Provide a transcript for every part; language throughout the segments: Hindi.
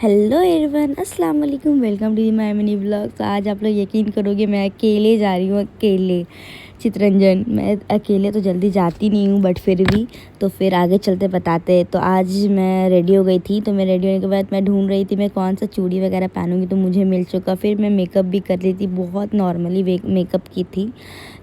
हेलो एवरीवन, अस्सलाम वालेकुम। Welcome to my mini blogs. आज आप लोग यकीन करोगे मैं अकेले जा रही हूँ, अकेले चितरंजन। मैं अकेले तो जल्दी जाती नहीं हूँ, बट फिर भी तो फिर आगे चलते बताते। तो आज मैं रेडी हो गई थी। तो मैं रेडी होने के बाद मैं ढूंढ रही थी मैं कौन सा चूड़ी वगैरह पहनूंगी, तो मुझे मिल चुका। फिर मैं मेकअप भी कर ली थी, बहुत नॉर्मली मेकअप की थी,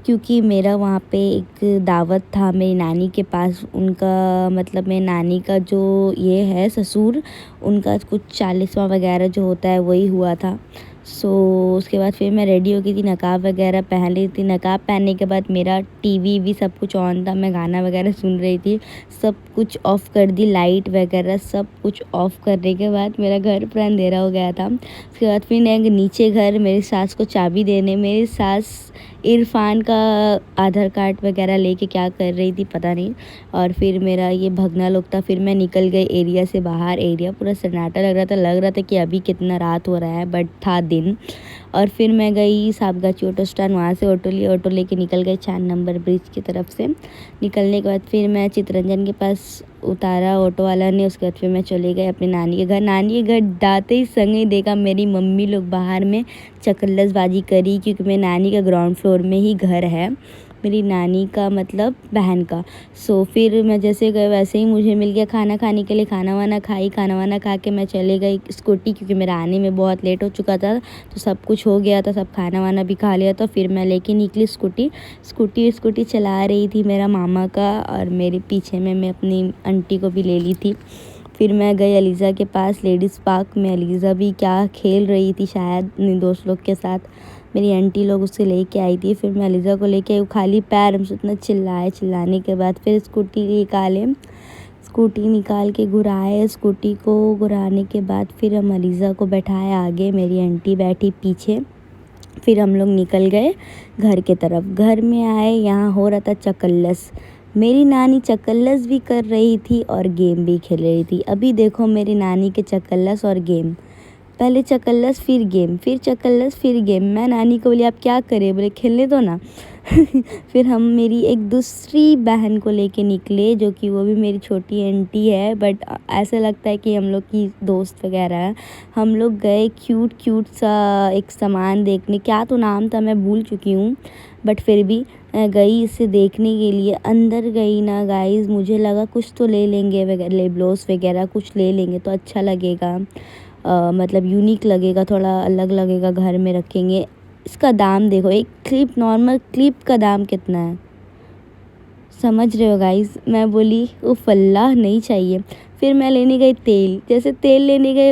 क्योंकि मेरा वहाँ पे एक दावत था मेरी नानी के पास। उनका मतलब मेरी नानी का जो ये है ससुर, उनका कुछ 40वां वगैरह जो होता है वही हुआ था। उसके बाद फिर मैं रेडी हो गई थी, नकाब वगैरह पहन ली थी। नकाब पहनने के बाद मेरा टीवी भी सब कुछ ऑन था, मैं गाना वगैरह सुन रही थी। सब कुछ ऑफ़ कर दी, लाइट वगैरह सब कुछ ऑफ़ करने के बाद मेरा घर पूरा अंधेरा हो गया था। उसके बाद फिर मैं नीचे घर मेरी सास को चाबी देने, मेरी सास इरफान का आधार कार्ड वगैरह लेके क्या कर रही थी पता नहीं। और फिर मेरा ये भगना लोग था। फिर मैं निकल गई एरिया से बाहर। एरिया पूरा सन्नाटा लग रहा था कि अभी कितना रात हो रहा है, बट था दिन। और फिर मैं गई साबगाची ऑटो स्टैंड, वहाँ से ऑटो लेके निकल गए 4 नंबर ब्रिज की तरफ से। निकलने के बाद फिर मैं चितरंजन के पास उतारा ऑटो वाला ने। उसके बाद फिर मैं चले गए अपने नानी के घर। नानी के घर जाते ही संगे देखा मेरी मम्मी लोग बाहर में चकल्लसबाजी करी, क्योंकि मेरी नानी का ग्राउंड फ्लोर में ही घर है, मेरी नानी का मतलब बहन का। फिर मैं जैसे गए वैसे ही मुझे मिल गया खाना खाने के लिए। खाना वाना खाई, खाना वाना खा के मैं चले गई स्कूटी, क्योंकि मेरा आने में बहुत लेट हो चुका था। तो सब कुछ हो गया था, सब खाना वाना भी खा लिया था। फिर मैं लेके निकली स्कूटी चला रही थी मेरा मामा का, और मेरे पीछे में मैं अपनी आंटी को भी ले ली थी। फिर मैं गई अलीज़ा के पास लेडीज़ पार्क में। अलीज़ा भी क्या खेल रही थी शायद अपने दोस्त लोग के साथ। मेरी आंटी लोग उससे लेके आई थी। फिर मैं अलीज़ा को लेके आई, खाली पैर हमसे उतना चिल्लाने के बाद फिर स्कूटी निकाल के घुराए। स्कूटी को घुराने के बाद फिर हम अलीज़ा को बैठाए आगे, मेरी आंटी बैठी पीछे। फिर हम लोग निकल गए घर के तरफ। घर में आए, यहाँ हो रहा था चकल्लस। मेरी नानी चकल्लस भी कर रही थी और गेम भी खेल रही थी। अभी देखो मेरी नानी के चकल्लस और गेम। पहले चकल्लस फिर गेम, फिर चकल्लस फिर गेम। मैं नानी को बोली आप क्या करें, बोले खेलने दो ना। फिर हम मेरी एक दूसरी बहन को लेके निकले, जो कि वो भी मेरी छोटी आंटी है, बट ऐसा लगता है कि हम लोग की दोस्त वगैरह है। हम लोग गए क्यूट सा एक सामान देखने, क्या तो नाम था मैं भूल चुकी हूँ, बट फिर भी गई इसे देखने के लिए। अंदर गई ना गाइस, मुझे लगा कुछ तो ले लेंगे वगैरह, लेब्लोस वगैरह कुछ ले लेंगे तो अच्छा लगेगा, मतलब यूनिक लगेगा, थोड़ा अलग लगेगा, घर में रखेंगे। इसका दाम देखो, एक क्लिप, नॉर्मल क्लिप का दाम कितना है, समझ रहे हो गाइस। मैं बोली उफ अल्लाह नहीं चाहिए। फिर मैं लेने गई तेल। जैसे तेल लेने गए